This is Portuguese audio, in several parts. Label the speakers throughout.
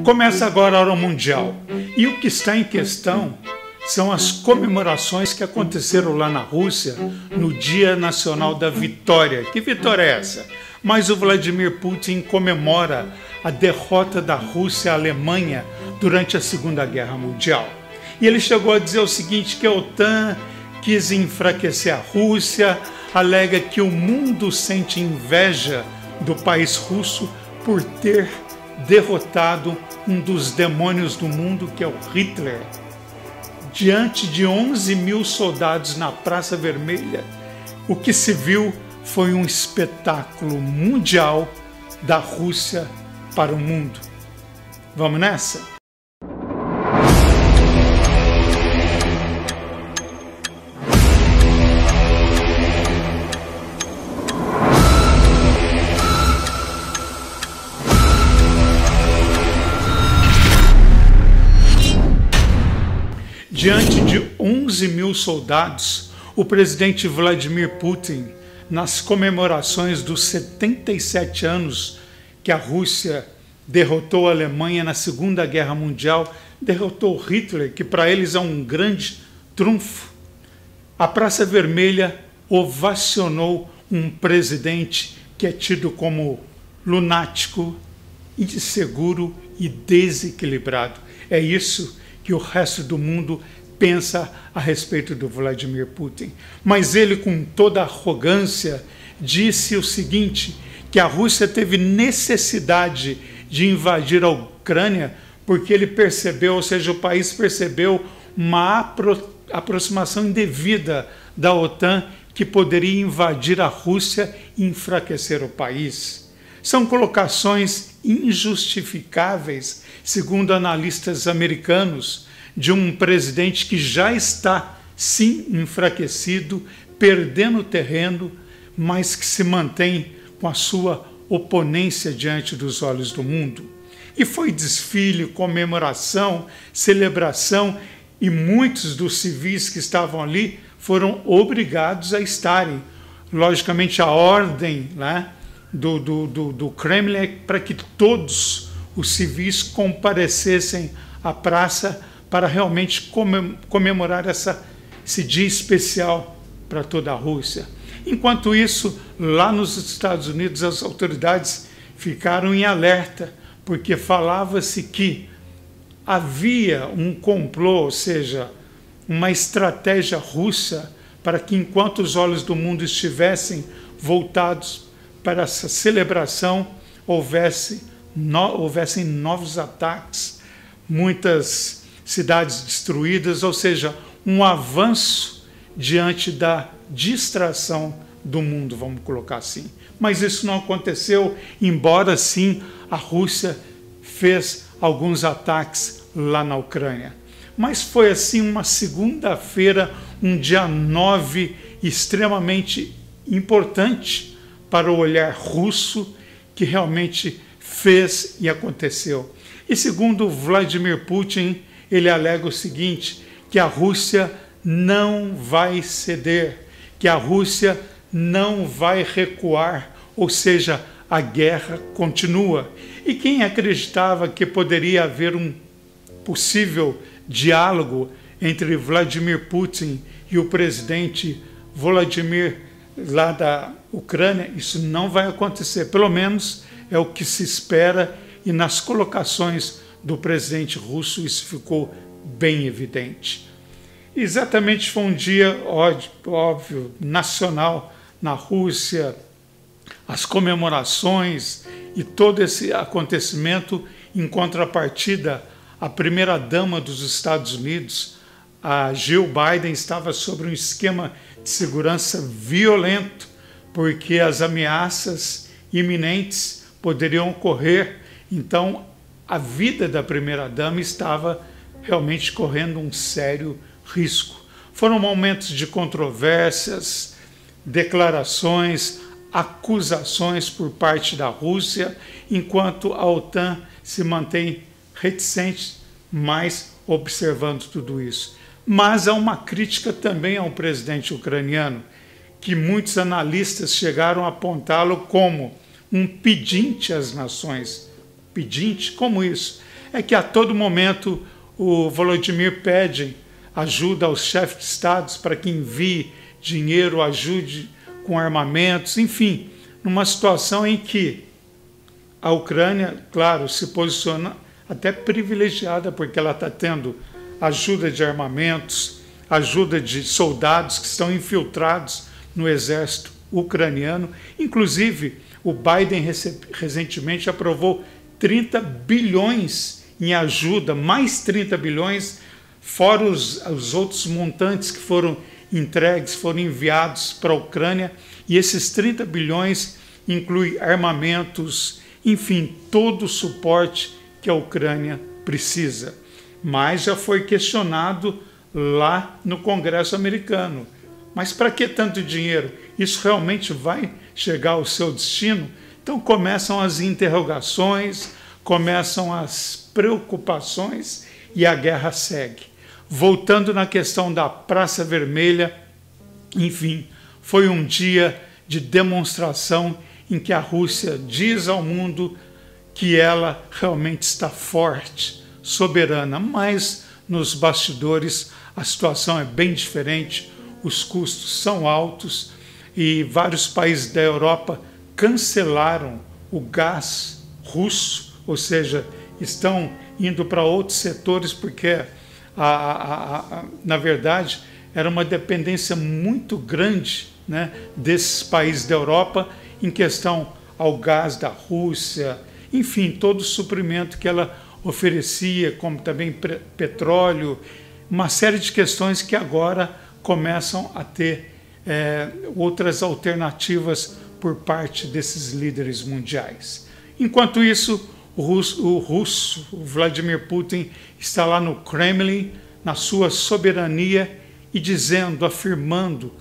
Speaker 1: Começa agora a Hora Mundial, e o que está em questão são as comemorações que aconteceram lá na Rússia no Dia Nacional da Vitória. Que vitória é essa? Mas o Vladimir Putin comemora a derrota da Rússia à Alemanha durante a Segunda Guerra Mundial. E ele chegou a dizer o seguinte, que a OTAN quis enfraquecer a Rússia, alega que o mundo sente inveja do país russo por ter derrotado um dos demônios do mundo, que é o Hitler. Diante de 11 mil soldados na Praça Vermelha, o que se viu foi um espetáculo mundial da Rússia para o mundo. Vamos nessa? Diante de 11 mil soldados, o presidente Vladimir Putin, nas comemorações dos 77 anos que a Rússia derrotou a Alemanha na Segunda Guerra Mundial, derrotou Hitler, que para eles é um grande trunfo, a Praça Vermelha ovacionou um presidente que é tido como lunático, inseguro e desequilibrado. É isso que o resto do mundo pensa a respeito do Vladimir Putin. Mas ele, com toda a arrogância, disse o seguinte, que a Rússia teve necessidade de invadir a Ucrânia porque ele percebeu, ou seja, o país percebeu uma aproximação indevida da OTAN que poderia invadir a Rússia e enfraquecer o país. São colocações injustificáveis, segundo analistas americanos, de um presidente que já está, sim, enfraquecido, perdendo terreno, mas que se mantém com a sua oponência diante dos olhos do mundo. E foi desfile, comemoração, celebração, e muitos dos civis que estavam ali foram obrigados a estarem. Logicamente, a ordem, né, do Kremlin é para que todos os civis comparecessem à praça para realmente comemorar esse dia especial para toda a Rússia. Enquanto isso, lá nos Estados Unidos, as autoridades ficaram em alerta, porque falava-se que havia um complô, ou seja, uma estratégia russa para que, enquanto os olhos do mundo estivessem voltados para essa celebração, houvessem novos ataques, muitas cidades destruídas, ou seja, um avanço diante da distração do mundo, vamos colocar assim. Mas isso não aconteceu, embora sim a Rússia fez alguns ataques lá na Ucrânia. Mas foi assim uma segunda-feira, um dia 9, extremamente importante para o olhar russo, que realmente fez e aconteceu. E segundo Vladimir Putin, ele alega o seguinte, que a Rússia não vai ceder, que a Rússia não vai recuar, ou seja, a guerra continua. E quem acreditava que poderia haver um possível diálogo entre Vladimir Putin e o presidente Volodymyr lá da Ucrânia, isso não vai acontecer, pelo menos é o que se espera, e nas colocações do presidente russo isso ficou bem evidente. Exatamente, foi um dia óbvio, nacional na Rússia, as comemorações e todo esse acontecimento. Em contrapartida, a primeira-dama dos Estados Unidos, a Jill Biden, estava sob um esquema de segurança violento, porque as ameaças iminentes poderiam ocorrer. Então, a vida da primeira-dama estava realmente correndo um sério risco. Foram momentos de controvérsias, declarações, acusações por parte da Rússia, enquanto a OTAN se mantém reticente, mas observando tudo isso. Mas há uma crítica também ao presidente ucraniano, que muitos analistas chegaram a apontá-lo como um pedinte às nações. Pedinte? Como isso? é que a todo momento o Volodymyr pede ajuda aos chefes de estados para que envie dinheiro, ajude com armamentos, enfim, numa situação em que a Ucrânia, claro, se posiciona até privilegiada, porque ela está tendo ajuda de armamentos, ajuda de soldados que estão infiltrados no exército ucraniano. Inclusive, o Biden recentemente aprovou 30 bilhões em ajuda, mais 30 bilhões, fora os outros montantes que foram entregues, foram enviados para a Ucrânia, e esses 30 bilhões incluem armamentos, enfim, todo o suporte que a Ucrânia precisa. Mas já foi questionado lá no Congresso americano. Mas para que tanto dinheiro? Isso realmente vai chegar ao seu destino? Então começam as interrogações, começam as preocupações e a guerra segue. Voltando na questão da Praça Vermelha, enfim, foi um dia de demonstração em que a Rússia diz ao mundo que ela realmente está forte, soberana, mas nos bastidores a situação é bem diferente, os custos são altos e vários países da Europa cancelaram o gás russo, ou seja, estão indo para outros setores porque, na verdade, era uma dependência muito grande, né, desses países da Europa em questão ao gás da Rússia, enfim, todo o suprimento que ela oferecia, como também petróleo, uma série de questões que agora começam a ter outras alternativas por parte desses líderes mundiais. Enquanto isso, o Vladimir Putin, está lá no Kremlin, na sua soberania, e dizendo, afirmando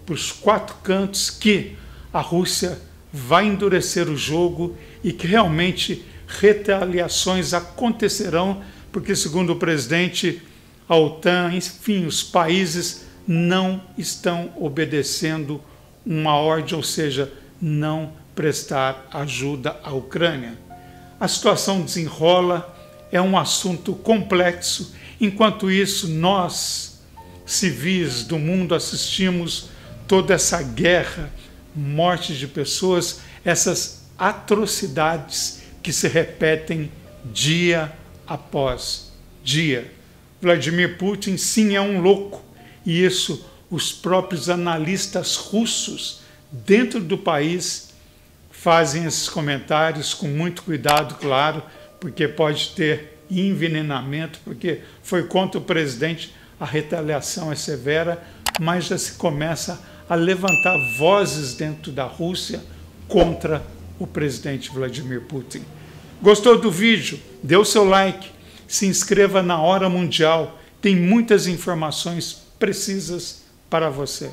Speaker 1: para os quatro cantos que a Rússia vai endurecer o jogo e que realmente retaliações acontecerão, porque, segundo o presidente, a OTAN, enfim, os países não estão obedecendo uma ordem, ou seja, não prestar ajuda à Ucrânia. A situação desenrola, é um assunto complexo. Enquanto isso, nós, civis do mundo, assistimos toda essa guerra, morte de pessoas, essas atrocidades que se repetem dia após dia. Vladimir Putin, sim, é um louco, e isso os próprios analistas russos dentro do país fazem esses comentários com muito cuidado, claro, porque pode ter envenenamento, porque foi contra o presidente, a retaliação é severa, mas já se começa a levantar vozes dentro da Rússia contra o presidente Vladimir Putin. Gostou do vídeo? Dê o seu like, se inscreva na Hora Mundial, tem muitas informações precisas para você.